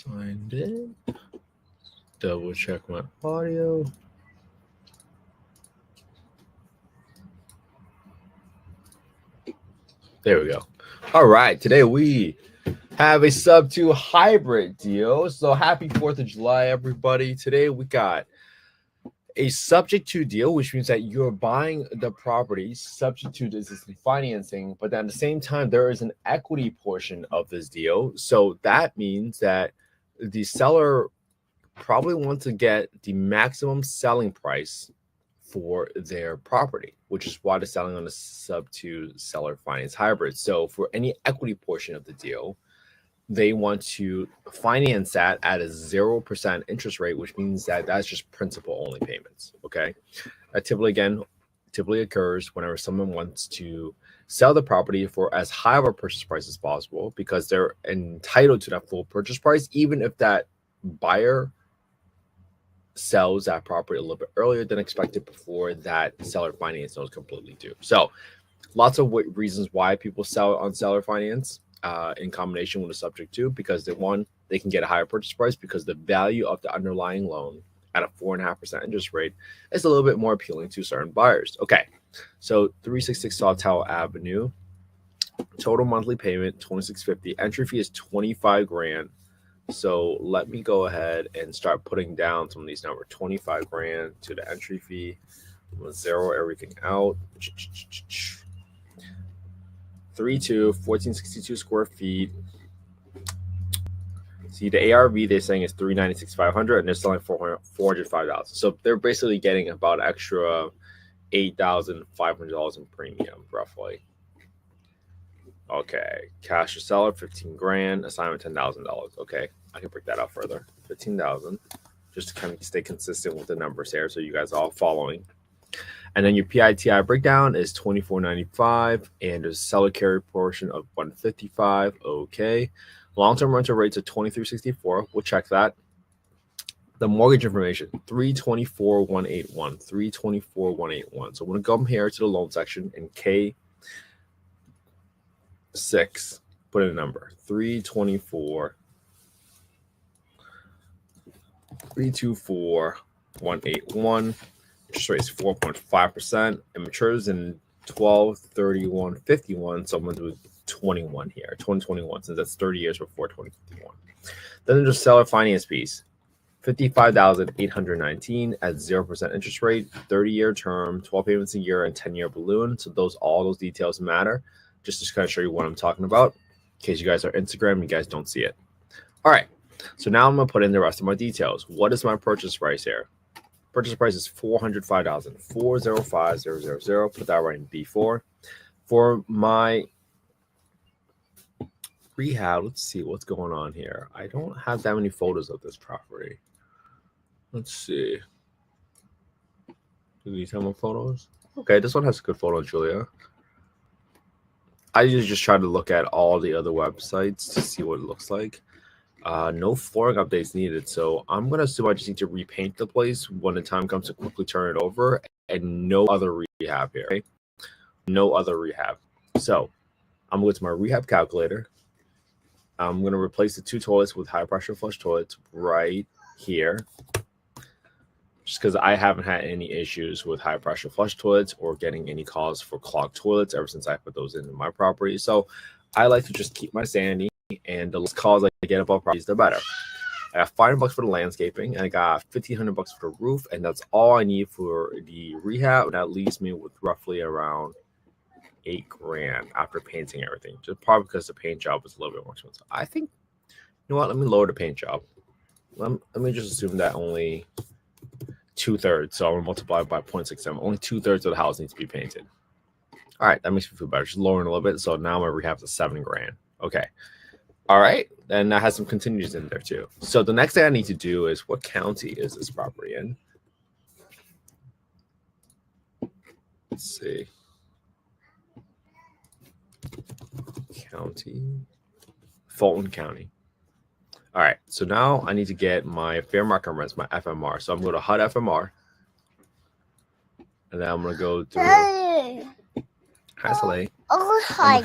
Find it. Double check my audio. There we go. All right. Today we have a subto hybrid deal. So happy 4th of July, everybody. Today we got a subject to deal, which means that you're buying the property subject to existing financing, but at the same time, there is an equity portion of this deal. So that means that the seller probably wants to get the maximum selling price for their property, which is why they're selling on a subto seller finance hybrid. So for any equity portion of the deal, they want to finance that at a 0% interest rate, which means that that's just principal only payments. Okay. That typically occurs whenever someone wants to sell the property for as high of a purchase price as possible because they're entitled to that full purchase price, even if that buyer sells that property a little bit earlier than expected before that seller finance is completely due. So lots of reasons why people sell on seller finance in combination with a subject to, because they can get a higher purchase price because the value of the underlying loan at a 4.5% interest rate is a little bit more appealing to certain buyers. Okay, so 366 Sawtell Avenue, total monthly payment $2,650. Entry fee is $25,000. So let me go ahead and start putting down some of these numbers. $25,000 to the entry fee. I'm gonna zero everything out. 1462 square feet. See, the ARV they're saying is $396,500, and they're selling $405. So they're basically getting about extra $8,500 in premium, roughly. Okay, cash to seller $15,000, assignment $10,000. Okay, I can break that out further. $15,000, just to kind of stay consistent with the numbers here, so you guys are all following. And then your PITI breakdown is $24.95, and there's a seller carry portion of $155. Okay, long-term rental rates are $23.64. We'll check that. The mortgage information $324,181. $324,181. So I'm gonna come here to the loan section in K6. Put in a number 324,181. Interest rate is 4.5%. It matures in 12/31/51. So I'm going to do 21 here, 2021, since that's 30 years before 2051. Then there's seller finance piece, $55,819 at 0% interest rate, 30-year term, 12 payments a year, and 10-year balloon. So all those details matter. Just to kind of show you what I'm talking about. In case you guys are Instagram, you guys don't see it. All right. So now I'm going to put in the rest of my details. What is my purchase price here? Purchase price is $405,000. 405,000. Put that right in B4. For my rehab, let's see what's going on here. I don't have that many photos of this property. Let's see. Do these have more photos? Okay, this one has a good photo, Julia. I usually just try to look at all the other websites to see what it looks like. No flooring updates needed, so I'm going to assume I just need to repaint the place when the time comes to quickly turn it over, and no other rehab here. Okay? No other rehab. So I'm going to go to my rehab calculator. I'm going to replace the 2 toilets with high pressure flush toilets right here, just because I haven't had any issues with high pressure flush toilets or getting any calls for clogged toilets ever since I put those in my property. So I like to just keep my sanity, and the less calls I get about properties, the better. I got $500 for the landscaping, and I got $1,500 for the roof, and that's all I need for the rehab. And that leaves me with roughly around $8,000 after painting everything. Just probably because the paint job was a little bit more expensive. I think, you know what? Let me lower the paint job. Let me just assume that only 2/3. So I'm gonna multiply by 0.67. Only 2/3 of the house needs to be painted. All right, that makes me feel better. Just lowering a little bit. So now my rehab is $7,000. Okay. All right, and that has some continues in there too. So the next thing I need to do is, what county is this property in? Let's see. County. Fulton County. All right, so now I need to get my fair market rents, my FMR. So I'm going to HUD FMR. And then I'm going to go through. Hi, Soleil. Oh, hi,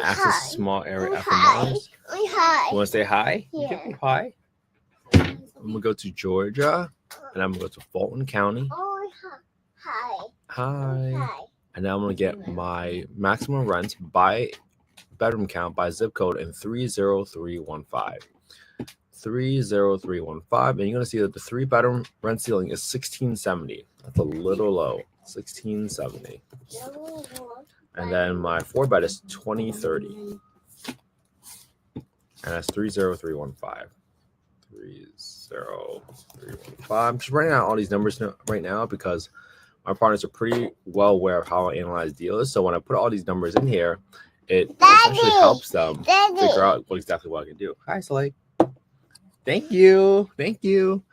Access small area FMRs. Hi. You want to say hi? Yeah. You can be hi. I'm gonna go to Georgia, and I'm gonna go to Fulton County. Oh, Hi. And now I'm gonna get my maximum rent by bedroom count by zip code in 30315. 30315, and you're gonna see that the 3-bedroom rent ceiling is $1,670. That's a little low. $1,670. And then my 4-bed is $2,030. And that's 30315. 30315. I'm just writing out all these numbers right now because my partners are pretty well aware of how I analyze deals. So when I put all these numbers in here, it essentially helps them figure out exactly what I can do. Hi, Soleil. Thank you. Thank you.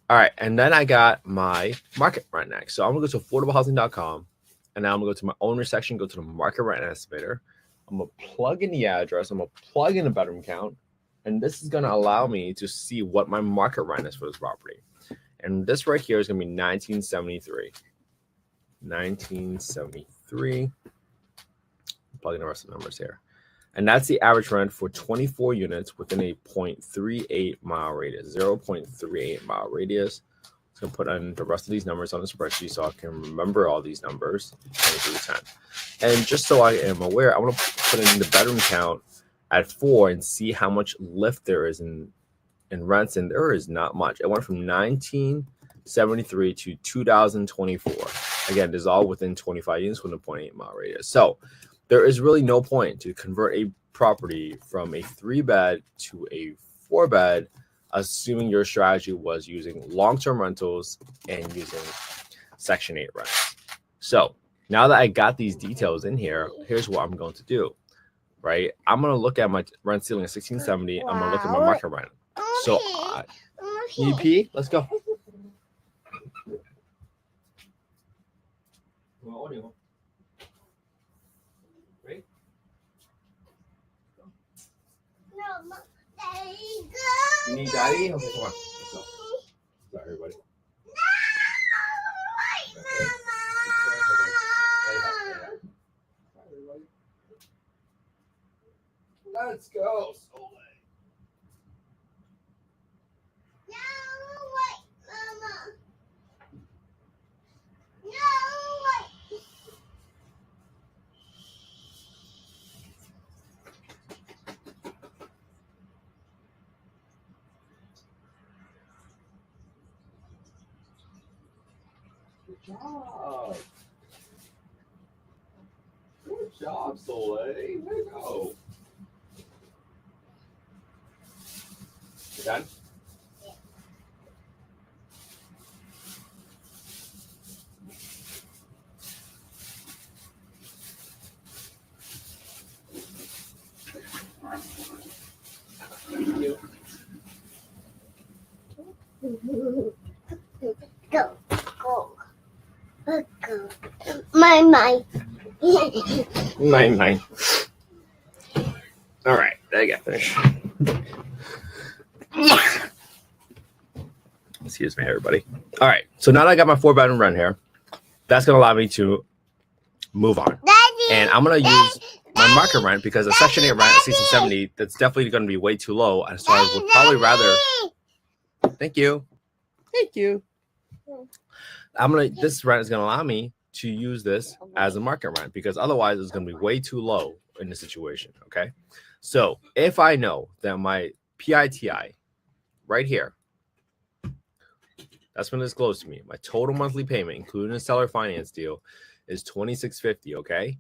All right. And then I got my market rent next. So I'm going to go to affordablehousing.com. And now I'm going to go to my owner section, go to the market rent estimator. I'm going to plug in the address. I'm going to plug in the bedroom count. And this is going to allow me to see what my market rent is for this property. And this right here is going to be $1,973. $1,973. Plug in the rest of the numbers here. And that's the average rent for 24 units within a 0.38 mile radius, 0.38 mile radius. I'm going to put in the rest of these numbers on the spreadsheet so I can remember all these numbers, 20 through 10. And just so I am aware, I want to put in the bedroom count at 4 and see how much lift there is in rents, and there is not much. It went from 1973 to 2024. Again, this is all within 25 units with a 0.8 mile radius. So there is really no point to convert a property from a 3-bed to a 4-bed, assuming your strategy was using long-term rentals and using Section 8 rents. So now that I got these details in here, here's what I'm going to do, right? I'm going to look at my rent ceiling at $1,670. I'm going to look at my market rent. So EP, let's go. Ready? No, Daddy, You need daddy? Okay, come on. Let's go. Sorry, everybody. Let's go. Good job. Good job, Soleil. Way to go. You done? Thank you. Go. My. Mine. All right, I got finished. Excuse me, everybody. All right, so now that I got my 4-bedroom rent here, that's going to allow me to move on. Daddy, And I'm going to use my market rent because a Section 8 rent at $1,670, that's definitely going to be way too low. And so I would probably rather. Thank you. This rent is going to allow me to use this as a market rent because otherwise it's going to be way too low in the situation. Okay. So if I know that my PITI right here, that's when it's close to me, my total monthly payment, including a seller finance deal, is $2,650. Okay.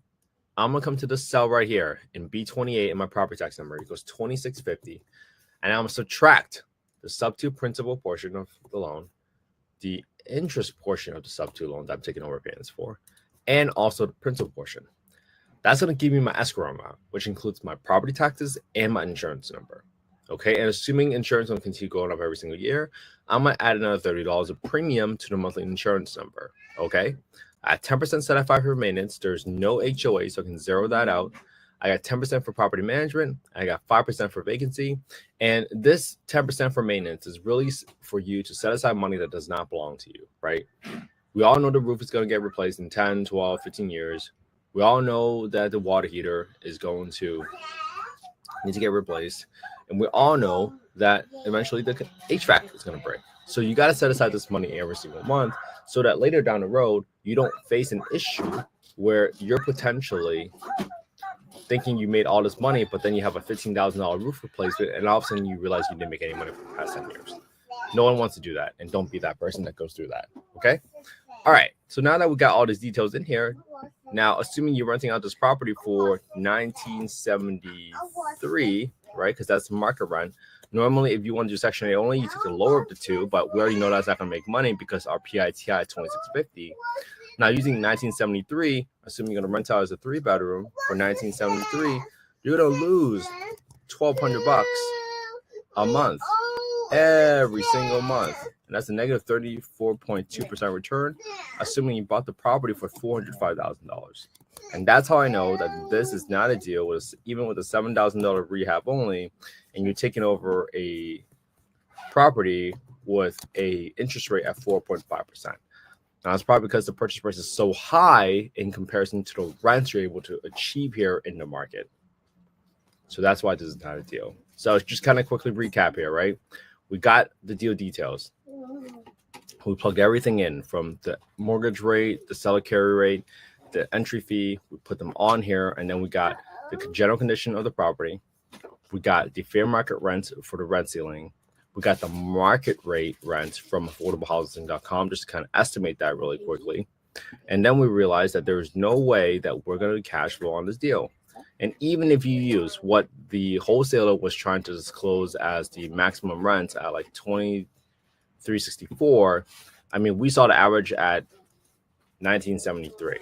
I'm going to come to the cell right here in B28 in my property tax number. It goes $2,650. And I'm going to subtract the subto principal portion of the loan, the interest portion of the subto loan that I'm taking over payments for, and also the principal portion. That's going to give me my escrow amount, which includes my property taxes and my insurance number. Okay, and assuming insurance will continue going up every single year, I'm going to add another $30 of premium to the monthly insurance number. Okay, at 10% set aside for maintenance, there's no HOA, so I can zero that out. I got 10% for property management. I got 5% for vacancy. And this 10% for maintenance is really for you to set aside money that does not belong to you, right? We all know the roof is going to get replaced in 10, 12, 15 years. We all know that the water heater is going to need to get replaced. And we all know that eventually the HVAC is going to break. So you got to set aside this money every single month so that later down the road, you don't face an issue where you're potentially thinking you made all this money, but then you have a $15,000 roof replacement, and all of a sudden you realize you didn't make any money for the past 10 years. No one wants to do that, and don't be that person that goes through that, okay? All right, so now that we got all these details in here, now assuming you're renting out this property for 1973, right, because that's market rent. Normally, if you want to do Section 8 only, you take the lower of the two, but we already know that's not going to make money because our PITI is $2,650. Now, using 1973, assuming you're going to rent out as a 3-bedroom for 1973, you're going to lose $1,200 a month every single month. And that's a negative 34.2% return, assuming you bought the property for $405,000. And that's how I know that this is not a deal with even with a $7,000 rehab only, and you're taking over a property with a interest rate at 4.5%. Now, it's probably because the purchase price is so high in comparison to the rents you're able to achieve here in the market. So that's why this is not a deal. So just kind of quickly recap here, right? We got the deal details. We plugged everything in from the mortgage rate, the seller carry rate, the entry fee. We put them on here, and then we got the general condition of the property. We got the fair market rent for the rent ceiling. We got the market rate rent from affordablehousing.com, just to kind of estimate that really quickly. And then we realized that there's no way that we're going to cash flow on this deal. And even if you use what the wholesaler was trying to disclose as the maximum rent at like $2,364, I mean, we saw the average at $1,973.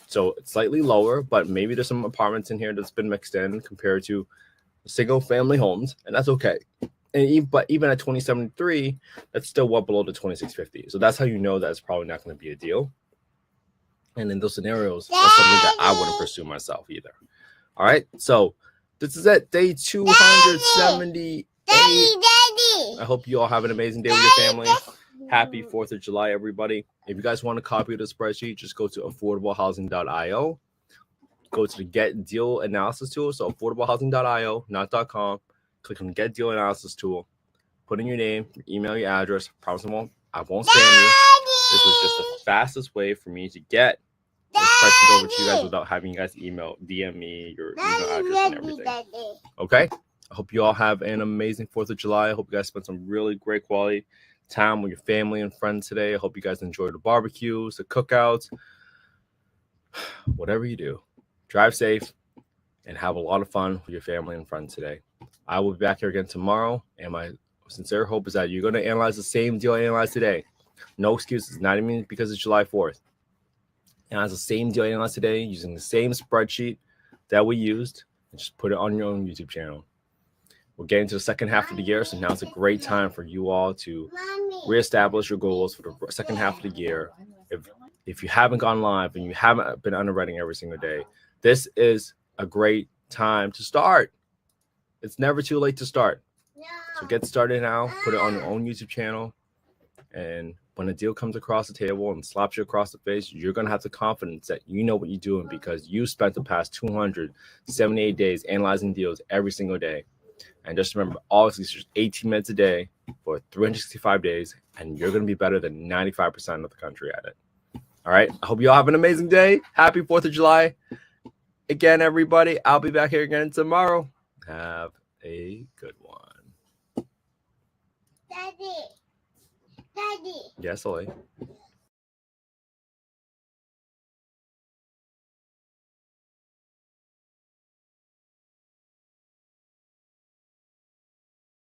So it's slightly lower, but maybe there's some apartments in here that's been mixed in compared to single family homes, and that's okay. But even at $2,073, that's still well below the $2,650. So that's how you know that it's probably not going to be a deal. And in those scenarios, that's something that I wouldn't pursue myself either. All right, so this is it, day 278. I hope you all have an amazing day with your family. Happy 4th of July, everybody. If you guys want a copy of the spreadsheet, just go to affordablehousing.io. Go to the Get Deal Analysis tool. So affordablehousing.io, not .com. Click on Get Deal Analysis tool. Put in your name, your email, your address. Promise I won't spam you. This was just the fastest way for me to get the spreadsheet over to you guys without having you guys DM me your email address and everything. Okay? I hope you all have an amazing 4th of July. I hope you guys spent some really great quality time with your family and friends today. I hope you guys enjoyed the barbecues, the cookouts, whatever you do. Drive safe and have a lot of fun with your family and friends today. I will be back here again tomorrow, and my sincere hope is that you're going to analyze the same deal I analyzed today. No excuses, not even because it's July 4th. Analyze the same deal I analyzed today using the same spreadsheet that we used, and just put it on your own YouTube channel. We're getting to the second half of the year, so now it's a great time for you all to reestablish your goals for the second half of the year. If you haven't gone live and you haven't been underwriting every single day, this is a great time to start. It's never too late to start. So get started now. Put it on your own YouTube channel. And when a deal comes across the table and slaps you across the face, you're going to have the confidence that you know what you're doing because you spent the past 278 days analyzing deals every single day. And just remember, obviously, it's just 18 minutes a day for 365 days, and you're going to be better than 95% of the country at it. All right. I hope you all have an amazing day. Happy 4th of July. Again, everybody, I'll be back here again tomorrow. Have a good one. Daddy. Yes, Ollie.